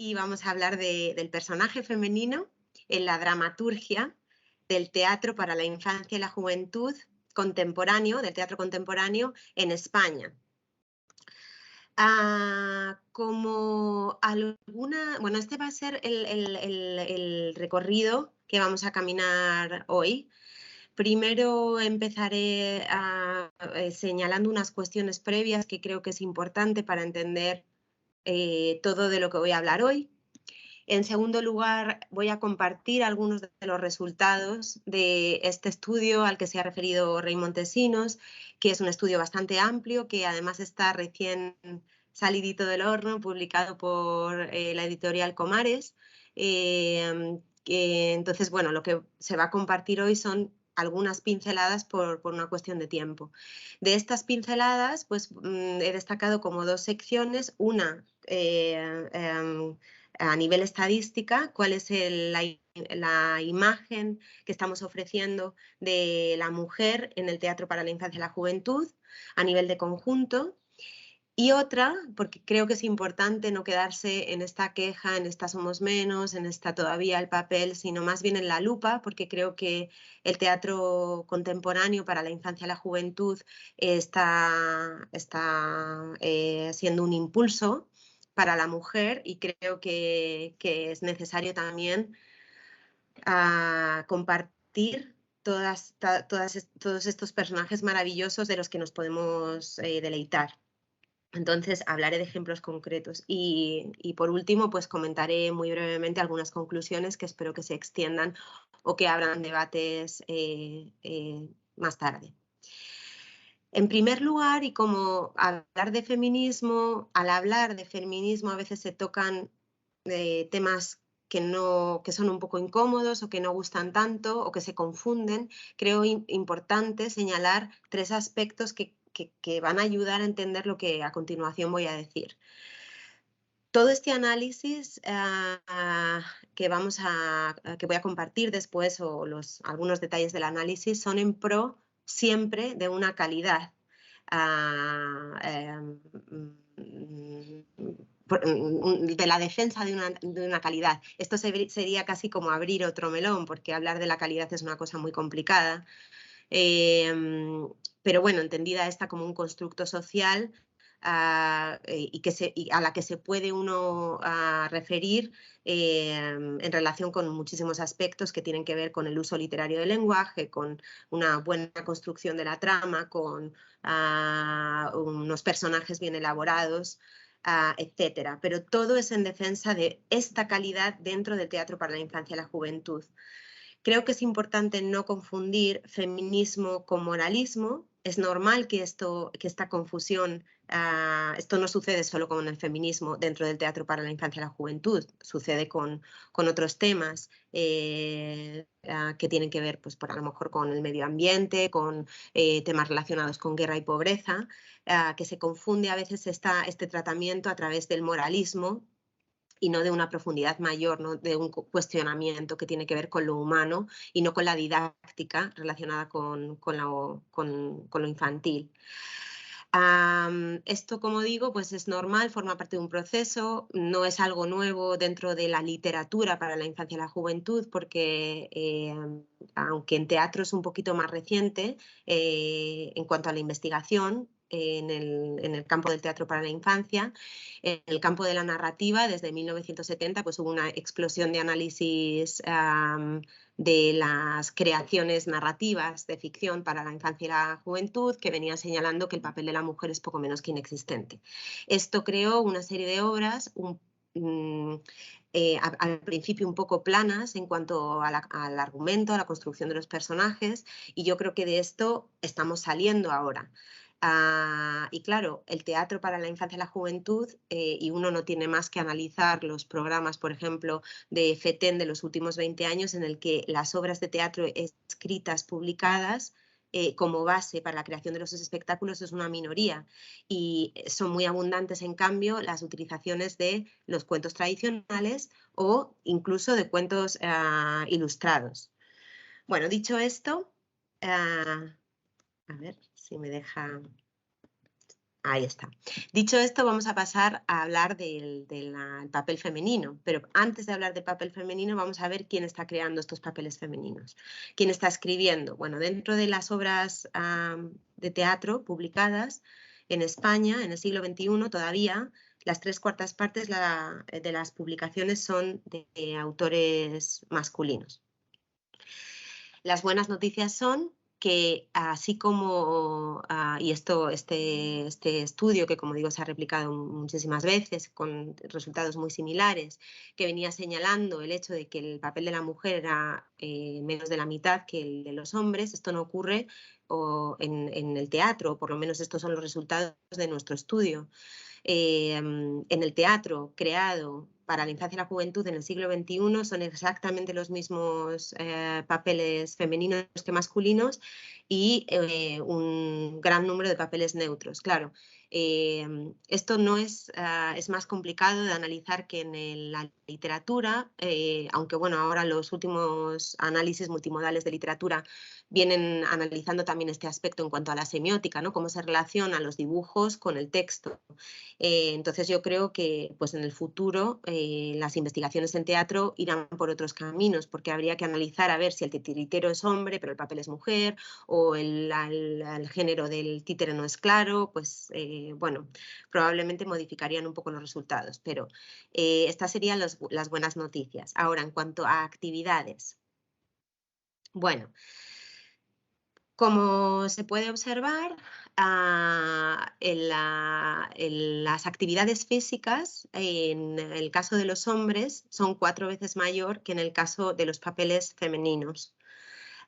y vamos a hablar del personaje femenino en la dramaturgia del teatro para la infancia y la juventud contemporáneo, del teatro contemporáneo en España. Bueno, este va a ser el recorrido que vamos a caminar hoy. Primero empezaré señalando unas cuestiones previas que creo que es importante para entender todo de lo que voy a hablar hoy. En segundo lugar, voy a compartir algunos de los resultados de este estudio al que se ha referido Rey Montesinos, que es un estudio bastante amplio, que además está recién salidito del horno, publicado por la editorial Comares. Entonces, bueno, lo que se va a compartir hoy son algunas pinceladas por una cuestión de tiempo. De estas pinceladas, pues he destacado como dos secciones. Una, a nivel estadística, cuál es la imagen que estamos ofreciendo de la mujer en el teatro para la infancia y la juventud a nivel de conjunto. Y otra, porque creo que es importante no quedarse en esta queja, en esta somos menos, en esta todavía el papel, sino más bien en la lupa, porque creo que el teatro contemporáneo para la infancia y la juventud está siendo un impulso para la mujer, y creo que es necesario también compartir todos estos personajes maravillosos de los que nos podemos deleitar. Entonces hablaré de ejemplos concretos y por último pues comentaré muy brevemente algunas conclusiones que espero que se extiendan o que abran debates más tarde. En primer lugar, y como hablar de feminismo, al hablar de feminismo a veces se tocan temas que son un poco incómodos o que no gustan tanto o que se confunden, creo importante señalar tres aspectos que van a ayudar a entender lo que a continuación voy a decir. Todo este análisis que voy a compartir después, o algunos detalles del análisis, son en pro siempre de una calidad. De la defensa de una calidad. Esto sería casi como abrir otro melón, porque hablar de la calidad es una cosa muy complicada. Pero bueno, entendida esta como un constructo social y a la que se puede uno referir en relación con muchísimos aspectos que tienen que ver con el uso literario del lenguaje, con una buena construcción de la trama, con unos personajes bien elaborados, etcétera. Pero todo es en defensa de esta calidad dentro del teatro para la infancia y la juventud. Creo que es importante no confundir feminismo con moralismo. Es normal que esta confusión, esto no sucede solo con el feminismo dentro del teatro para la infancia y la juventud, sucede con otros temas que tienen que ver, pues, a lo mejor con el medio ambiente, con temas relacionados con guerra y pobreza, que se confunde a veces este tratamiento a través del moralismo y no de una profundidad mayor, ¿no? De un cuestionamiento que tiene que ver con lo humano y no con la didáctica relacionada con lo infantil. Esto, como digo, pues es normal, forma parte de un proceso, no es algo nuevo dentro de la literatura para la infancia y la juventud, porque aunque en teatro es un poquito más reciente en cuanto a la investigación, en el campo del teatro para la infancia, en el campo de la narrativa, desde 1970 pues hubo una explosión de análisis de las creaciones narrativas de ficción para la infancia y la juventud, que venían señalando que el papel de la mujer es poco menos que inexistente. Esto creó una serie de obras al principio un poco planas en cuanto al argumento, a la construcción de los personajes, y yo creo que de esto estamos saliendo ahora. Y claro, el teatro para la infancia y la juventud, y uno no tiene más que analizar los programas, por ejemplo, de FETEN de los últimos 20 años, en el que las obras de teatro escritas, publicadas, como base para la creación de los espectáculos es una minoría, y son muy abundantes, en cambio, las utilizaciones de los cuentos tradicionales o incluso de cuentos ilustrados. Bueno, dicho esto, a ver si me deja Ahí está. Dicho esto, vamos a pasar a hablar del papel femenino, pero antes de hablar del papel femenino vamos a ver quién está creando estos papeles femeninos, quién está escribiendo. Bueno, dentro de las obras de teatro publicadas en España en el siglo XXI todavía las 3/4 partes de las publicaciones son de autores masculinos. Las buenas noticias son que así como, y este estudio que como digo se ha replicado muchísimas veces con resultados muy similares, que venía señalando el hecho de que el papel de la mujer era menos de la mitad que el de los hombres, esto no ocurre en el teatro, o por lo menos estos son los resultados de nuestro estudio. En el teatro creado para la infancia y la juventud en el siglo XXI son exactamente los mismos papeles femeninos que masculinos y un gran número de papeles neutros. Claro, esto no es más complicado de analizar que en la literatura, aunque bueno, ahora los últimos análisis multimodales de literatura vienen analizando también este aspecto en cuanto a la semiótica, ¿no? Cómo se relacionan los dibujos con el texto. Entonces yo creo que pues en el futuro las investigaciones en teatro irán por otros caminos, porque habría que analizar a ver si el titiritero es hombre pero el papel es mujer, o el género del títere no es claro, pues bueno, probablemente modificarían un poco los resultados, pero estas serían las buenas noticias. Ahora, en cuanto a actividades, bueno, como se puede observar, en las actividades físicas, en el caso de los hombres, son 4 veces mayor que en el caso de los papeles femeninos.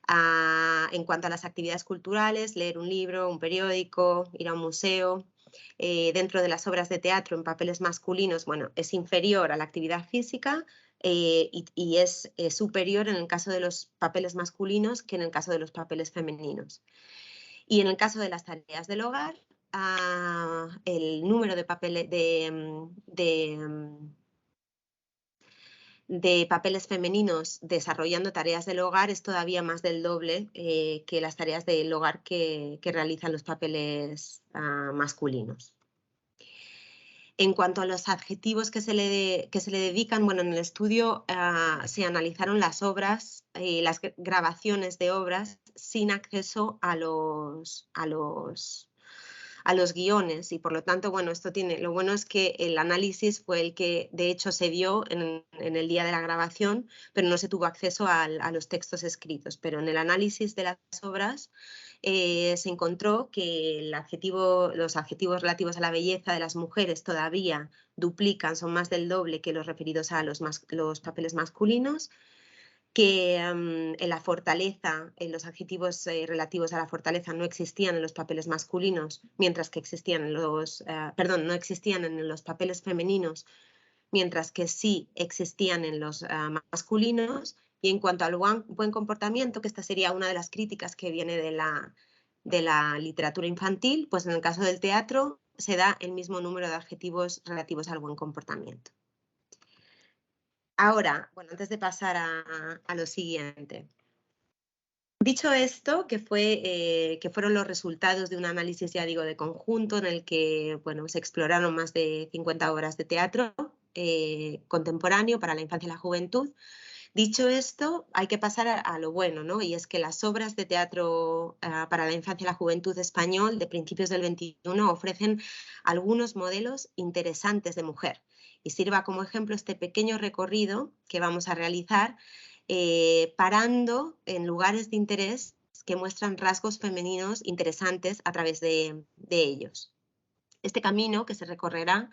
En cuanto a las actividades culturales, leer un libro, un periódico, ir a un museo, dentro de las obras de teatro en papeles masculinos, bueno, es inferior a la actividad física y es superior en el caso de los papeles masculinos que en el caso de los papeles femeninos. Y en el caso de las tareas del hogar, el número de papeles de papeles femeninos desarrollando tareas del hogar es todavía más del doble que las tareas del hogar que realizan los papeles masculinos. En cuanto a los adjetivos que se le dedican, bueno, en el estudio se analizaron las obras, las grabaciones de obras sin acceso a los guiones y por lo tanto, bueno, lo bueno es que el análisis fue el que de hecho se dio en el día de la grabación, pero no se tuvo acceso a los textos escritos. Pero en el análisis de las obras se encontró que los adjetivos relativos a la belleza de las mujeres todavía duplican, son más del doble que los referidos a los papeles masculinos, que en la fortaleza, en los adjetivos relativos a la fortaleza no existían en los papeles masculinos, mientras que existían no existían en los papeles femeninos, mientras que sí existían en los masculinos. Y en cuanto al buen comportamiento, que esta sería una de las críticas que viene de la literatura infantil, pues en el caso del teatro se da el mismo número de adjetivos relativos al buen comportamiento. Ahora, bueno, antes de pasar a lo siguiente. Dicho esto, que fueron los resultados de un análisis, ya digo, de conjunto en el que bueno, se exploraron más de 50 obras de teatro contemporáneo para la infancia y la juventud. Dicho esto, hay que pasar a lo bueno, ¿no? Y es que las obras de teatro para la infancia y la juventud español de principios del XXI ofrecen algunos modelos interesantes de mujer. Y sirva como ejemplo este pequeño recorrido que vamos a realizar parando en lugares de interés que muestran rasgos femeninos interesantes a través de ellos. Este camino que se recorrerá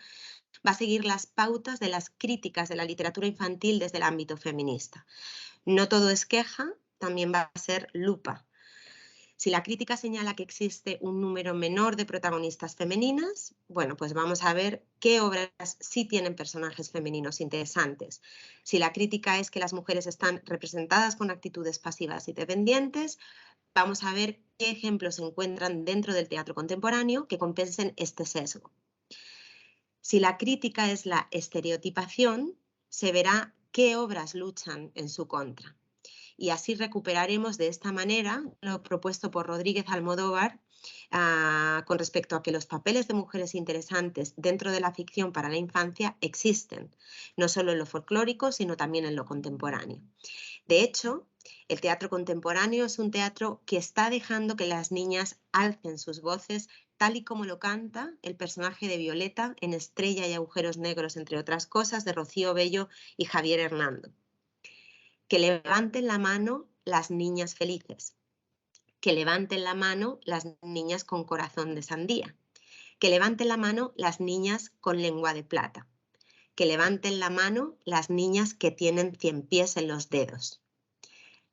va a seguir las pautas de las críticas de la literatura infantil desde el ámbito feminista. No todo es queja, también va a ser lupa. Si la crítica señala que existe un número menor de protagonistas femeninas, bueno, pues vamos a ver qué obras sí tienen personajes femeninos interesantes. Si la crítica es que las mujeres están representadas con actitudes pasivas y dependientes, vamos a ver qué ejemplos se encuentran dentro del teatro contemporáneo que compensen este sesgo. Si la crítica es la estereotipación, se verá qué obras luchan en su contra. Y así recuperaremos de esta manera lo propuesto por Rodríguez Almodóvar con respecto a que los papeles de mujeres interesantes dentro de la ficción para la infancia existen, no solo en lo folclórico, sino también en lo contemporáneo. De hecho, el teatro contemporáneo es un teatro que está dejando que las niñas alcen sus voces, tal y como lo canta el personaje de Violeta en Estrella y agujeros negros, entre otras cosas, de Rocío Bello y Javier Hernando. Que levanten la mano las niñas felices, que levanten la mano las niñas con corazón de sandía, que levanten la mano las niñas con lengua de plata, que levanten la mano las niñas que tienen 100 pies en los dedos,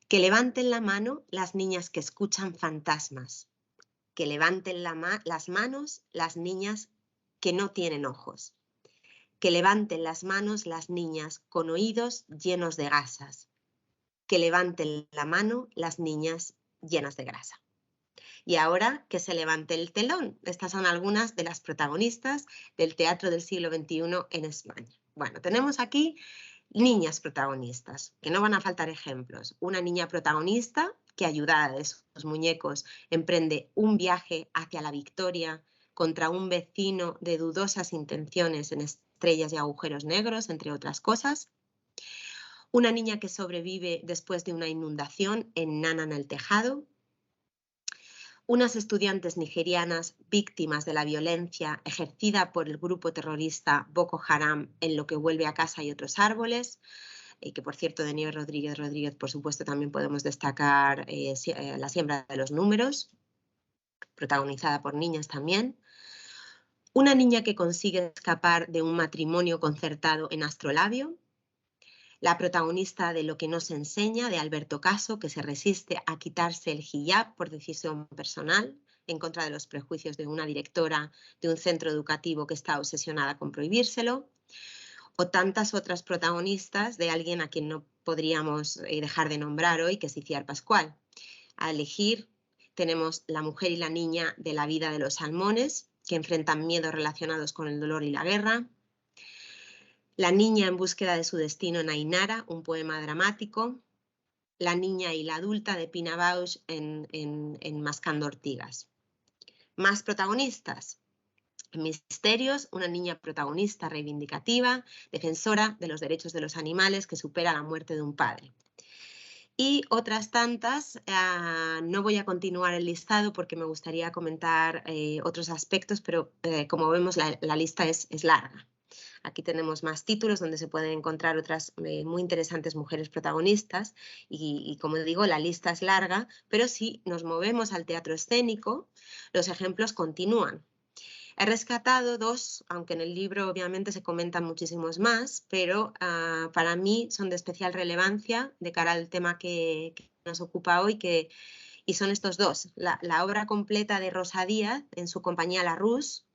que levanten la mano las niñas que escuchan fantasmas, que levanten las manos las niñas que no tienen ojos, que levanten las manos las niñas con oídos llenos de gasas, que levanten la mano las niñas llenas de grasa. Y ahora que se levante el telón. Estas son algunas de las protagonistas del teatro del siglo XXI en España. Bueno, tenemos aquí niñas protagonistas, que no van a faltar ejemplos. Una niña protagonista que, ayudada de sus muñecos, emprende un viaje hacia la victoria contra un vecino de dudosas intenciones en Estrellas y agujeros negros, entre otras cosas. Una niña que sobrevive después de una inundación en Nana en el tejado. Unas estudiantes nigerianas víctimas de la violencia ejercida por el grupo terrorista Boko Haram en Lo que vuelve a casa y otros árboles, que por cierto de Nieves Rodríguez, por supuesto también podemos destacar La siembra de los números, protagonizada por niñas también. Una niña que consigue escapar de un matrimonio concertado en Astrolabio. La protagonista de Lo que no se enseña, de Alberto Caso, que se resiste a quitarse el hijab por decisión personal, en contra de los prejuicios de una directora de un centro educativo que está obsesionada con prohibírselo. O tantas otras protagonistas de alguien a quien no podríamos dejar de nombrar hoy, que es Iciar Pascual. A elegir tenemos La mujer y la niña de La vida de los salmones, que enfrentan miedos relacionados con el dolor y la guerra. La niña en búsqueda de su destino en Ainara, un poema dramático. La niña y la adulta de Pina Bausch en Mascando ortigas. Más protagonistas. Misterios, una niña protagonista reivindicativa, defensora de los derechos de los animales que supera la muerte de un padre. Y otras tantas, no voy a continuar el listado porque me gustaría comentar otros aspectos, pero como vemos la lista es larga. Aquí tenemos más títulos donde se pueden encontrar otras muy interesantes mujeres protagonistas y como digo, la lista es larga, pero si nos movemos al teatro escénico, los ejemplos continúan. He rescatado dos, aunque en el libro obviamente se comentan muchísimos más, pero para mí son de especial relevancia de cara al tema que nos ocupa hoy, y son estos dos. La obra completa de Rosa Díaz en su compañía La Rus,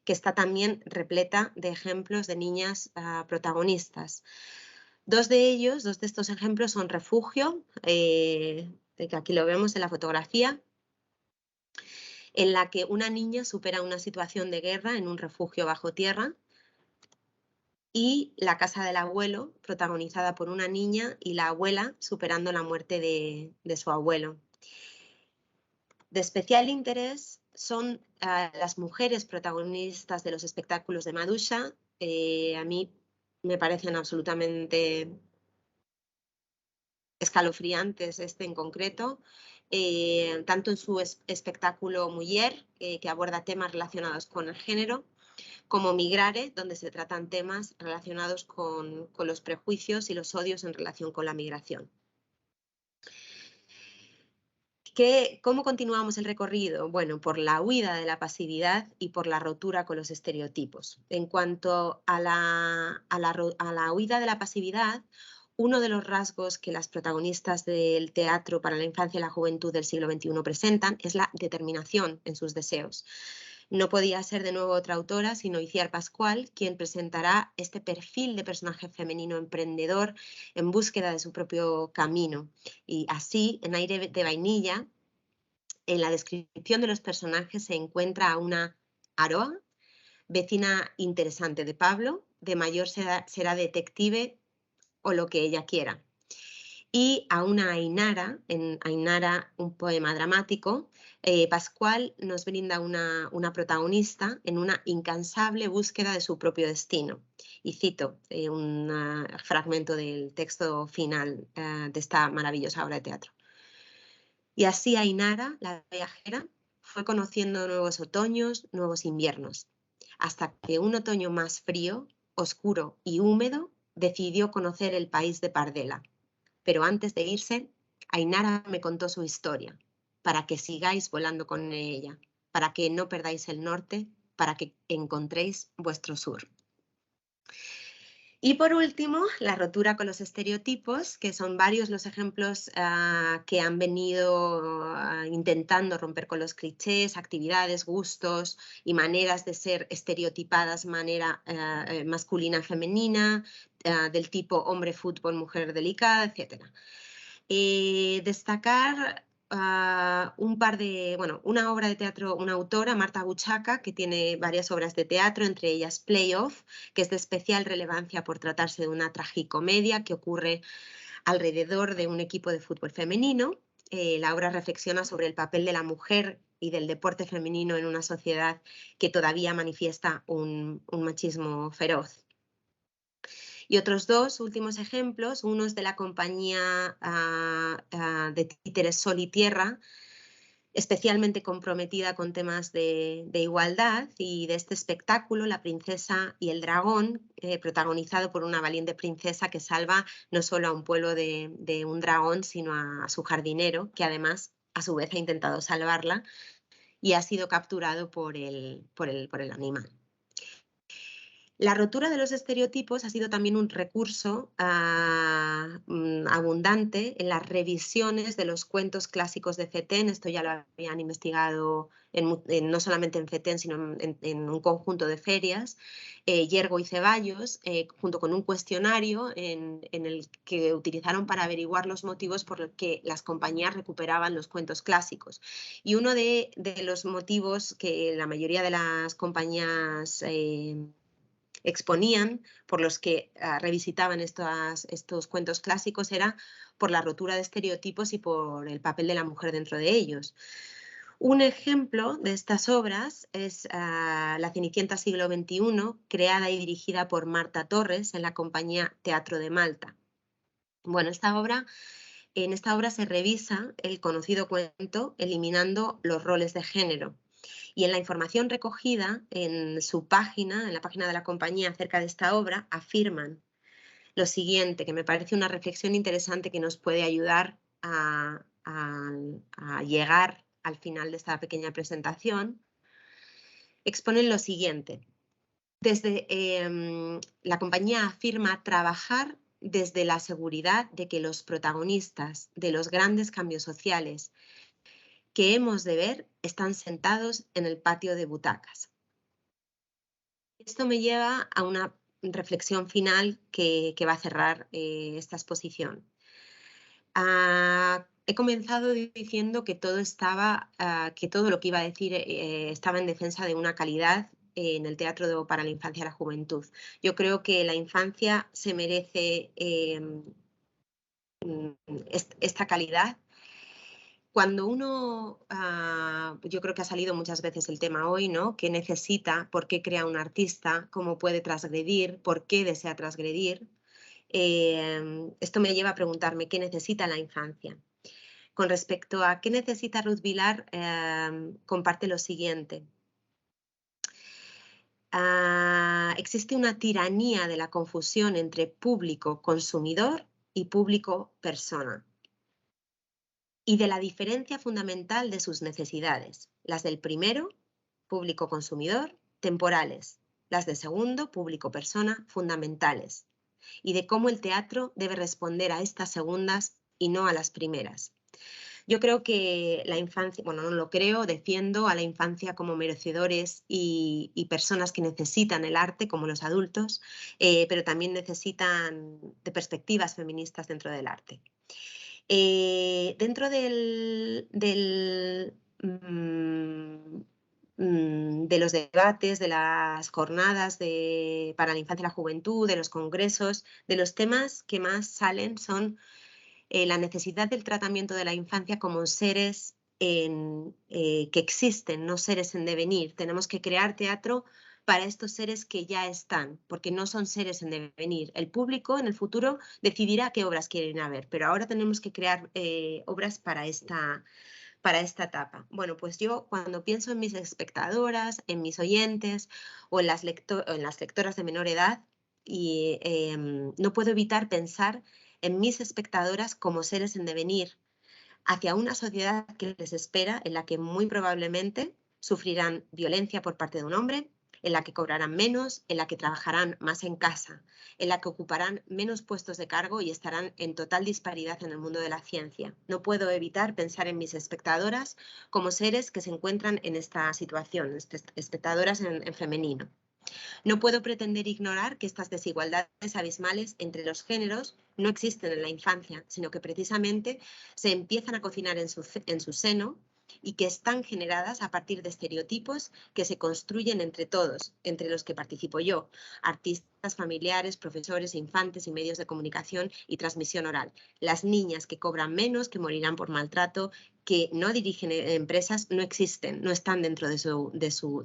que está también repleta de ejemplos de niñas protagonistas. Dos de estos ejemplos son Refugio, que aquí lo vemos en la fotografía, en la que una niña supera una situación de guerra en un refugio bajo tierra, y La casa del abuelo, protagonizada por una niña y la abuela superando la muerte de su abuelo. De especial interés son las mujeres protagonistas de los espectáculos de Madusha. A mí me parecen absolutamente escalofriantes en concreto, tanto en su espectáculo Mujer, que aborda temas relacionados con el género, como Migrare, donde se tratan temas relacionados con los prejuicios y los odios en relación con la migración. ¿Cómo continuamos el recorrido? Bueno, por la huida de la pasividad y por la rotura con los estereotipos. En cuanto a la huida de la pasividad, uno de los rasgos que las protagonistas del teatro para la infancia y la juventud del siglo XXI presentan es la determinación en sus deseos. No podía ser de nuevo otra autora sino Iciar Pascual quien presentará este perfil de personaje femenino emprendedor en búsqueda de su propio camino. Y así, en Aire de vainilla, en la descripción de los personajes se encuentra a una Aroa, vecina interesante de Pablo, de mayor será detective o lo que ella quiera. y a una Ainara, en Ainara, un poema dramático, Pascual nos brinda una protagonista en una incansable búsqueda de su propio destino. Y cito un fragmento del texto final de esta maravillosa obra de teatro. Y así Ainara, la viajera, fue conociendo nuevos otoños, nuevos inviernos, hasta que un otoño más frío, oscuro y húmedo decidió conocer el país de Pardela. Pero antes de irse, Ainara me contó su historia, para que sigáis volando con ella, para que no perdáis el norte, para que encontréis vuestro sur. Y por último, la rotura con los estereotipos, que son varios los ejemplos que han venido intentando romper con los clichés, actividades, gustos y maneras de ser estereotipadas, manera masculina, femenina, del tipo hombre, fútbol, mujer delicada, etc. Destacar una obra de teatro, una autora, Marta Buchaca, que tiene varias obras de teatro, entre ellas Playoff, que es de especial relevancia por tratarse de una tragicomedia que ocurre alrededor de un equipo de fútbol femenino. La obra reflexiona sobre el papel de la mujer y del deporte femenino en una sociedad que todavía manifiesta un machismo feroz. Y otros dos últimos ejemplos, uno es de la compañía de títeres Sol y Tierra, especialmente comprometida con temas de igualdad, y de este espectáculo, La princesa y el dragón, protagonizado por una valiente princesa que salva no solo a un pueblo de un dragón, sino a su jardinero, que además a su vez ha intentado salvarla y ha sido capturado por el animal. La rotura de los estereotipos ha sido también un recurso abundante en las revisiones de los cuentos clásicos de FETEN. Esto ya lo habían investigado no solamente en FETEN, sino en un conjunto de ferias. Yergo y Ceballos, junto con un cuestionario en el que utilizaron para averiguar los motivos por los que las compañías recuperaban los cuentos clásicos. Y uno de los motivos que la mayoría de las compañías exponían, por los que revisitaban estos cuentos clásicos, era por la rotura de estereotipos y por el papel de la mujer dentro de ellos. Un ejemplo de estas obras es La Cenicienta siglo XXI, creada y dirigida por Marta Torres en la compañía Teatro de Malta. Bueno, en esta obra se revisa el conocido cuento eliminando los roles de género. Y en la información recogida en su página, en la página de la compañía acerca de esta obra, afirman lo siguiente, que me parece una reflexión interesante que nos puede ayudar a llegar al final de esta pequeña presentación. Exponen lo siguiente. La compañía afirma trabajar desde la seguridad de que los protagonistas de los grandes cambios sociales que hemos de ver están sentados en el patio de butacas. Esto me lleva a una reflexión final que va a cerrar esta exposición. He comenzado diciendo que todo lo que iba a decir estaba en defensa de una calidad en el teatro para la infancia y la juventud. Yo creo que la infancia se merece esta calidad. Cuando uno, yo creo que ha salido muchas veces el tema hoy, ¿no? ¿Qué necesita? ¿Por qué crea un artista? ¿Cómo puede transgredir? ¿Por qué desea transgredir? Esto me lleva a preguntarme qué necesita la infancia. Con respecto a qué necesita Ruth Vilar, comparte lo siguiente. Existe una tiranía de la confusión entre público consumidor y público persona, y de la diferencia fundamental de sus necesidades, las del primero, público consumidor, temporales, las del segundo, público persona, fundamentales, y de cómo el teatro debe responder a estas segundas y no a las primeras. Yo creo que la infancia, bueno, no lo creo, defiendo a la infancia como merecedores y personas que necesitan el arte, como los adultos, pero también necesitan de perspectivas feministas dentro del arte. Dentro de los debates, de las jornadas para la infancia y la juventud, de los congresos, de los temas que más salen son la necesidad del tratamiento de la infancia como seres que existen, no seres en devenir. Tenemos que crear teatro para estos seres que ya están, porque no son seres en devenir. El público en el futuro decidirá qué obras quieren ir a ver, pero ahora tenemos que crear obras para esta etapa. Bueno, pues yo cuando pienso en mis espectadoras, en mis oyentes o en las lectoras de menor edad, y no puedo evitar pensar en mis espectadoras como seres en devenir, hacia una sociedad que les espera, en la que muy probablemente sufrirán violencia por parte de un hombre, en la que cobrarán menos, en la que trabajarán más en casa, en la que ocuparán menos puestos de cargo y estarán en total disparidad en el mundo de la ciencia. No puedo evitar pensar en mis espectadoras como seres que se encuentran en esta situación, espectadoras en femenino. No puedo pretender ignorar que estas desigualdades abismales entre los géneros no existen en la infancia, sino que precisamente se empiezan a cocinar en su seno y que están generadas a partir de estereotipos que se construyen entre todos, entre los que participo yo, artistas, familiares, profesores, infantes y medios de comunicación y transmisión oral. Las niñas que cobran menos, que morirán por maltrato, que no dirigen empresas, no existen, no están dentro de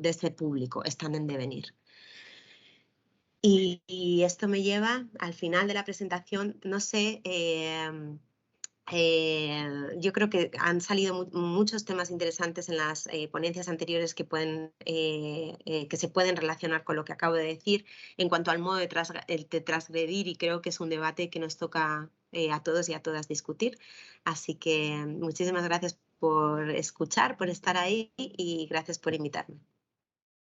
este público, están en devenir. Y esto me lleva al final de la presentación, no sé, yo creo que han salido muchos temas interesantes en las ponencias anteriores que se pueden relacionar con lo que acabo de decir en cuanto al modo de transgredir, y creo que es un debate que nos toca a todos y a todas discutir. Así que muchísimas gracias por escuchar, por estar ahí y gracias por invitarme.